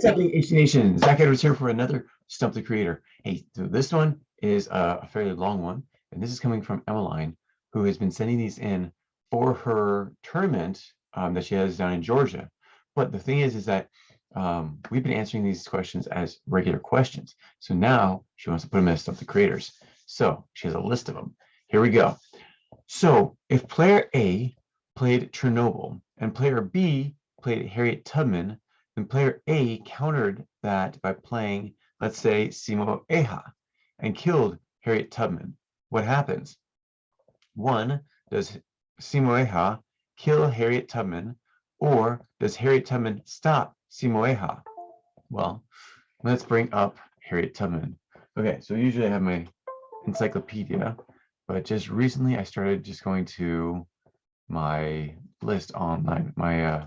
happening, HT Nation? Zach Edwards here for another Stump the Creator. Hey, so this one is a fairly long one, and this is coming from Emmaline, who has been sending these in for her tournament that she has down in Georgia. But the thing is that we've been answering these questions as regular questions. So now she wants to put them as Stump the Creators. So she has a list of them. Here we go. So if player A played Chernobyl and player B played Harriet Tubman, then player A countered that by playing, let's say, Simo Hayha and killed Harriet Tubman. What happens? 1, does Simo Hayha kill Harriet Tubman, or does Harriet Tubman stop Simo Hayha? Well, let's bring up Harriet Tubman. Okay, so usually I have my encyclopedia, but just recently I started just going to my list online, my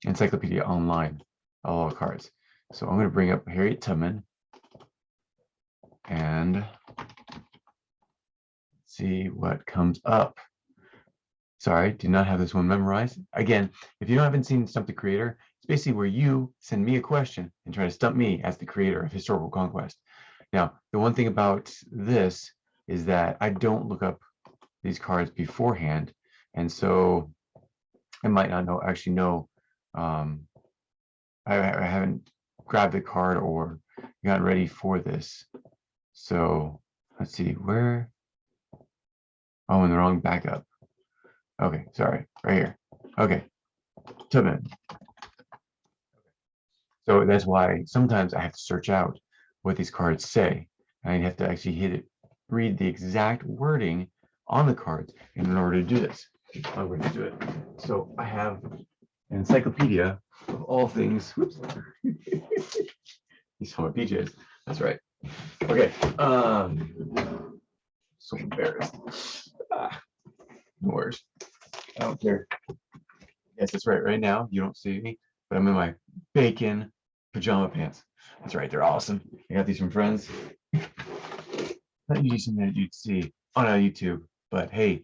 encyclopedia online, all cards. So I'm going to bring up Harriet Tubman and see what comes up. Sorry, do not have this one memorized. Again, if you haven't seen Stump the Creator, it's basically where you send me a question and try to stump me as the creator of Historical Conquest. Now, the one thing about this is that I don't look up these cards beforehand, and so I might not actually know. I haven't grabbed the card or gotten ready for this. So let's see where. Oh, in the wrong backup. Okay, sorry, right here. Okay, Tubman. So that's why sometimes I have to search out what these cards say. And I have to actually read the exact wording on the cards in order to do this. I'm going to do it. So I have an encyclopedia of all things. Whoops. These are my PJs. That's right. Okay. So embarrassed. No worries. I don't care. Yes, that's right. Right now, you don't see me, but I'm in my bacon pajama pants. That's right. They're awesome. I got these from friends. Not usually something that you'd see on YouTube, but hey,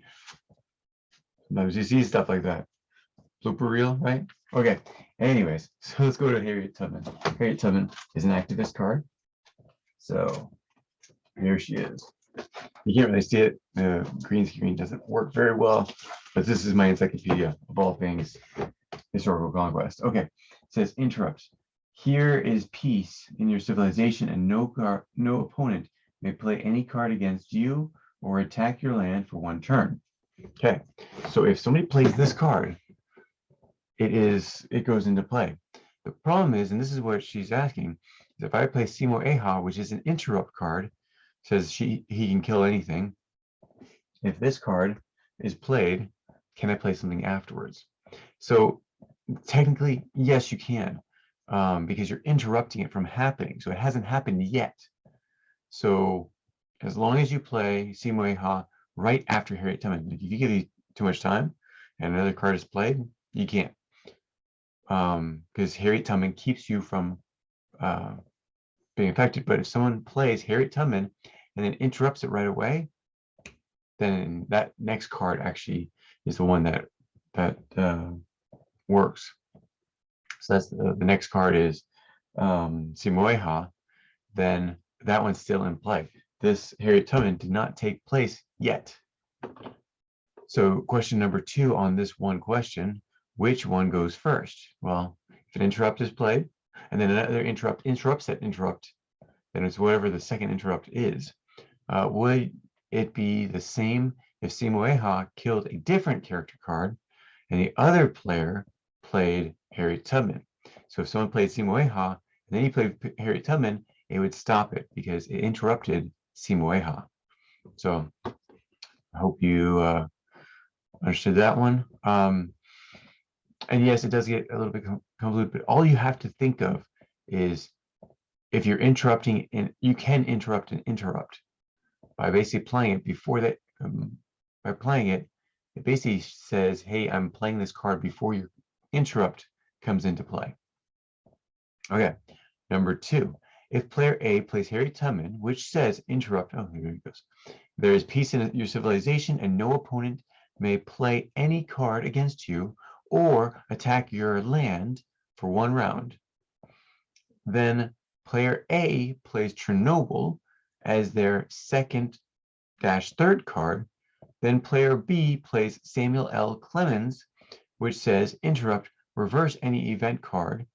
sometimes you see stuff like that. Blooper reel, right? Okay. Anyways, so let's go to Harriet Tubman. Harriet Tubman is an activist card. So here she is. You can't really see it. The green screen doesn't work very well, but this is my encyclopedia of all things Historical Conquest. Okay, it says interrupts. Here is peace in your civilization, and no opponent may play any card against you or attack your land for 1 turn. Okay, so if somebody plays this card, it goes into play. The problem is, and this is what she's asking, is if I play Simo Hayha, which is an interrupt card, says he can kill anything. If this card is played, can I play something afterwards? So technically, yes, you can, because you're interrupting it from happening. So it hasn't happened yet. So as long as you play Simo Hayha right after Harriet Tubman, if you give these too much time and another card is played, you can't. Because Harriet Tubman keeps you from being affected. But if someone plays Harriet Tubman and then interrupts it right away, then that next card actually is the one that works. So that's the next card is Simo Hayha. Then that one's still in play. This Harriet Tubman did not take place yet. So question number 2 on this one question, which one goes first? Well, if an interrupt is played and then another interrupt interrupts that interrupt, then it's whatever the second interrupt is. Would it be the same if Simo Hayha killed a different character card and the other player played Harriet Tubman? So if someone played Simo Hayha and then he played Harriet Tubman, it would stop it because it interrupted Simo Hayha. So I hope you understood that one. And yes, it does get a little bit convoluted, but all you have to think of is if you're interrupting, and you can interrupt an interrupt by basically playing it before that. By playing it, it basically says, hey, I'm playing this card before your interrupt comes into play. Okay, number 2. If player A plays Harriet Tubman, which says interrupt, oh, here it goes. There is peace in your civilization, and no opponent may play any card against you or attack your land for 1 round. Then player A plays Chernobyl as their second-third card. Then player B plays Samuel L Clemens, which says interrupt, reverse any event card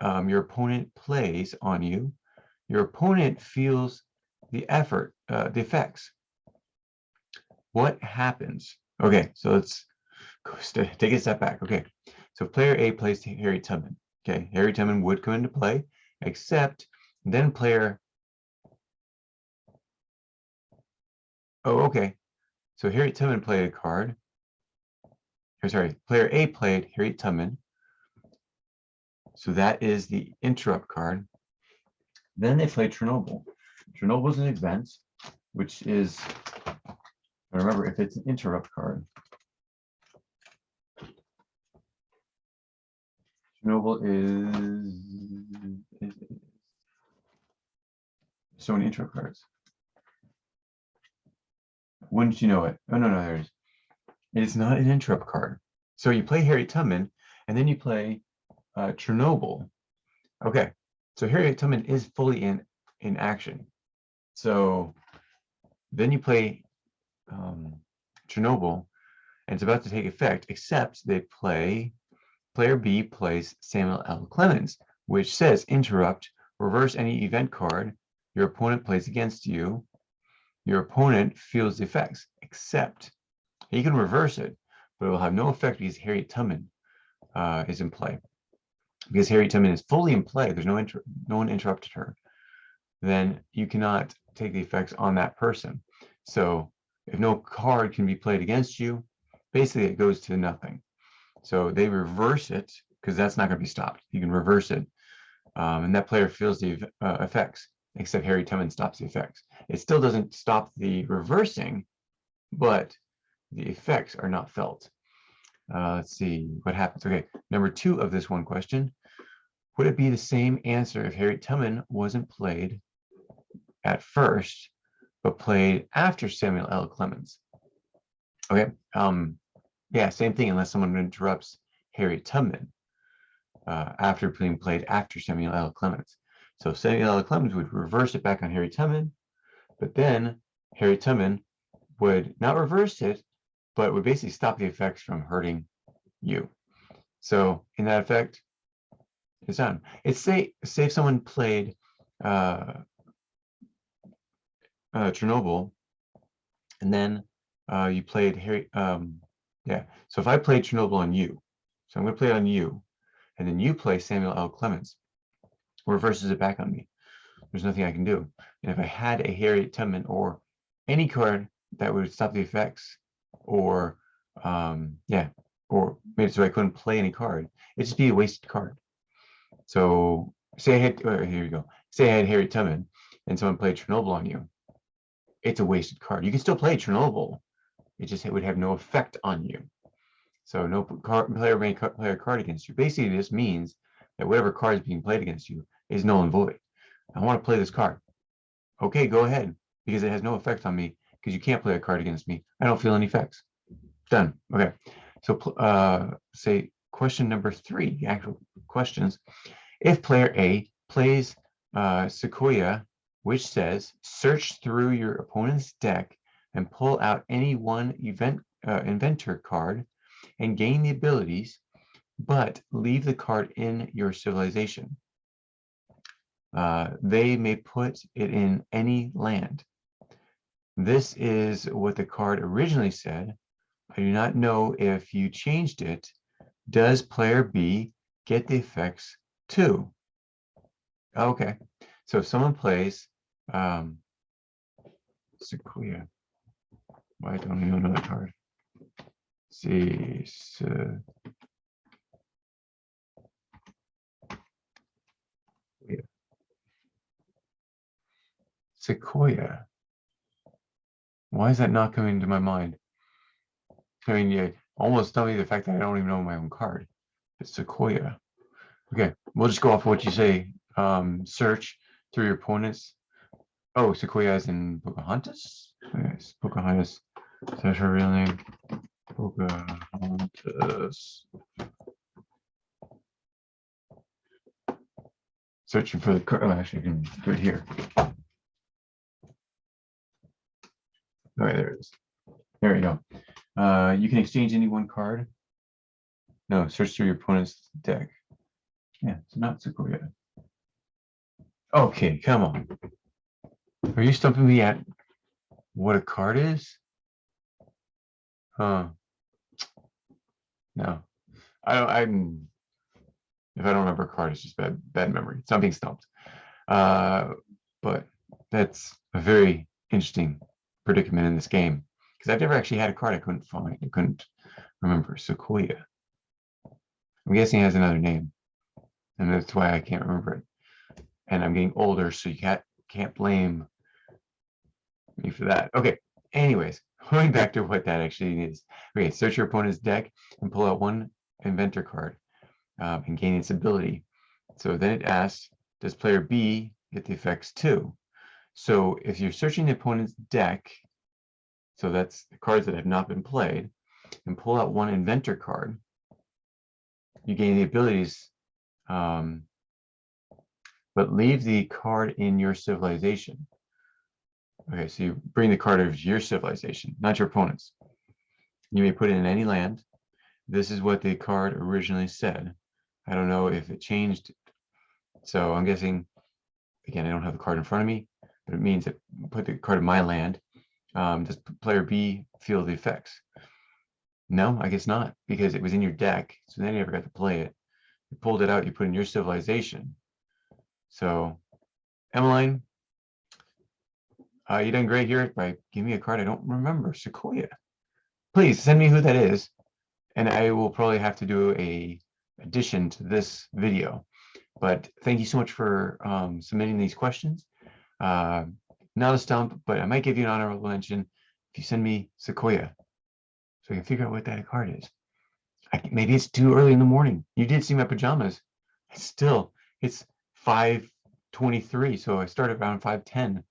your opponent plays on you. Your opponent feels the effects. What happens? Okay, so let's take a step back. Okay, so player A plays Harriet Tubman. Okay, Harriet Tubman would come into play, except then player. Oh, okay. So Harriet Tubman played a card. Or sorry, player A played Harriet Tubman. So that is the interrupt card. Then they played Chernobyl. Chernobyl is an event, which is, remember, if it's an interrupt card, Chernobyl is so many interrupt cards. Wouldn't you know it? Oh, no, there it is. It is not an interrupt card. So you play Harriet Tubman, and then you play Chernobyl. Okay, so Harriet Tubman is fully in action. So then you play Chernobyl, and it's about to take effect, except they play, player B plays Samuel L Clemens, which says interrupt, reverse any event card your opponent plays against you. Your opponent feels the effects, except he can reverse it, but it will have no effect because Harriet Tubman is in play. Because Harriet Tubman is fully in play, there's no one interrupted her, then you cannot take the effects on that person. So if no card can be played against you, basically it goes to nothing. So they reverse it because that's not going to be stopped. You can reverse it, and that player feels the effects, except Harriet Tubman stops the effects. It still doesn't stop the reversing, but the effects are not felt. Let's see what happens. Okay, number 2 of this one question. Would it be the same answer if Harriet Tubman wasn't played at first, but played after Samuel L. Clemens? Okay, yeah, same thing unless someone interrupts Harriet Tubman after being played after Samuel L. Clemens. So Samuel L. Clemens would reverse it back on Harriet Tubman, but then Harriet Tubman would not reverse it, but would basically stop the effects from hurting you. So in that effect, it's done. It's say if someone played Chernobyl, and then you played Harry. Yeah. So if I played Chernobyl on you, so I'm going to play it on you, and then you play Samuel L. Clemens, reverses it back on me. There's nothing I can do. And if I had a Harriet Tubman or any card that would stop the effects, or or made it so I couldn't play any card, it'd just be a wasted card. So say I had, here you go. Say I had Harriet Tubman and someone played Chernobyl on you. It's a wasted card. You can still play Chernobyl. It would have no effect on you. So no player may play a card against you. Basically, this means that whatever card is being played against you is null and void. I want to play this card. Okay, go ahead, because it has no effect on me, because you can't play a card against me. I don't feel any effects. Done. Okay. So say question number 3, the actual questions. If player A plays Sequoia, which says search through your opponent's deck and pull out any one inventor card and gain the abilities, but leave the card in your civilization. They may put it in any land. This is what the card originally said. I do not know if you changed it. Does player B get the effects too? Okay, so if someone plays Sequoia, why don't I know another card? See, Sequoia. Why is that not coming to my mind? I mean, you almost tell me the fact that I don't even know my own card. It's Sequoia. Okay, we'll just go off of what you say. Search through your opponents. Oh, Sequoia is in Pocahontas? Yes, Pocahontas. Is that her real name? Pocahontas. searching for the card. Oh, actually, I can do it here. All right, there it is. There we go. You can exchange any one card. No, search through your opponent's deck. Yeah, it's not Sequoia. Okay, come on. Are you stumping me at what a card is? Huh. No. I'm if I don't remember a card, it's just bad memory. It's not being stumped. But that's a very interesting predicament in this game. Because I've never actually had a card I couldn't find. I couldn't remember. Sequoia. I'm guessing it has another name. And that's why I can't remember it. And I'm getting older, so you can't blame me for that. Okay. Anyways, going back to what that actually is. Okay, search your opponent's deck and pull out one inventor card and gain its ability. So then it asks, does player B get the effects too? So if you're searching the opponent's deck, so that's the cards that have not been played, and pull out one inventor card, you gain the abilities, but leave the card in your civilization. Okay, so you bring the card of your civilization, not your opponent's. You may put it in any land. This is what the card originally said. I don't know if it changed. So I'm guessing, again, I don't have the card in front of me, but it means that put the card in my land. Does player B feel the effects? No, I guess not, because it was in your deck. So then you never got to play it. You pulled it out, you put it in your civilization. So, Emmaline, you done great here by giving me a card I don't remember. Sequoia. Please send me who that is, and I will probably have to do a addition to this video. But thank you so much for submitting these questions. Not a stump, but I might give you an honorable mention if you send me Sequoia, so I can figure out what that card is. Maybe it's too early in the morning. You did see my pajamas. Still, it's 5:23, so I started around 5:10.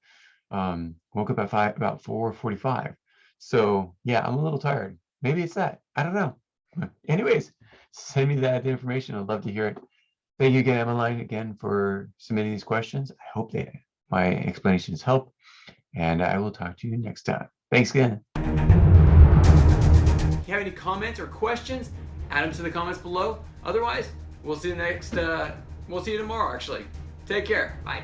Woke up at about 4:45. So yeah, I'm a little tired. Maybe it's that. I don't know. Anyways, send me that information. I'd love to hear it. Thank you again, Emmaline, again for submitting these questions. I hope my explanations help, and I will talk to you next time. Thanks again. If you have any comments or questions, add them to the comments below. Otherwise, we'll see you tomorrow, actually. Take care. Bye.